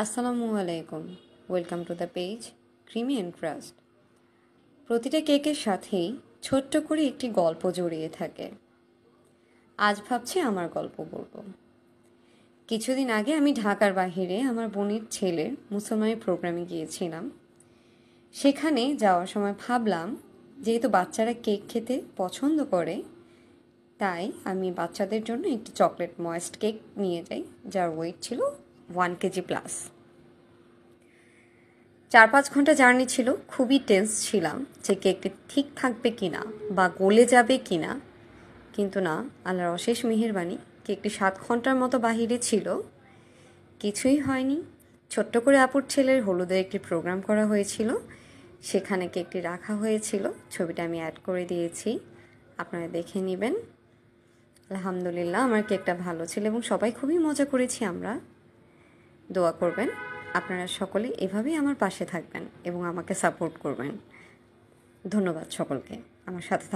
আসসালামু আলাইকুম। Welcome to the page creamy and crust. প্রতিটা কেকের সাথেই ছোট্ট করে একটি গল্প জড়িয়ে থাকে। আজ ভাবছি আমার গল্প বলবো। কিছুদিন আগে আমি ঢাকার বাহিরে আমার বোনের ছেলের মুসলমানি প্রোগ্রামে গিয়েছিলাম। সেখানে যাওয়ার সময় ভাবলাম, যেহেতু বাচ্চারা কেক খেতে পছন্দ করে, তাই আমি বাচ্চাদের জন্য একটি চকলেট ময়েস্ট কেক নিয়ে যাই, যার ওয়েট ছিল 1 কেজি প্লাস। 4-5 ঘন্টা জার্নি ছিল। খুবই টেন্স ছিলাম যে কেকটি ঠিক থাকবে কিনা বা গলে যাবে কিনা, কিন্তু না, আল্লাহর অশেষ মেহেরবানি, কেকটি 7 ঘন্টার মতো বাহিরে ছিল, কিছুই হয়নি। ছোট্ট করে আপুর ছেলের হলুদের একটি প্রোগ্রাম করা হয়েছিল, সেখানে কেকটি রাখা হয়েছিল। ছবিটা আমি অ্যাড করে দিয়েছি, আপনারা দেখে নেবেন। আলহামদুলিল্লাহ, আমার কেকটা ভালো ছিল এবং সবাই খুবই মজা করেছি আমরা। দোয়া করবেন, আপনারা সকলে এভাবেই আমার পাশে থাকবেন এবং আমাকে সাপোর্ট করবেন। ধন্যবাদ সকলকে আমার সাথে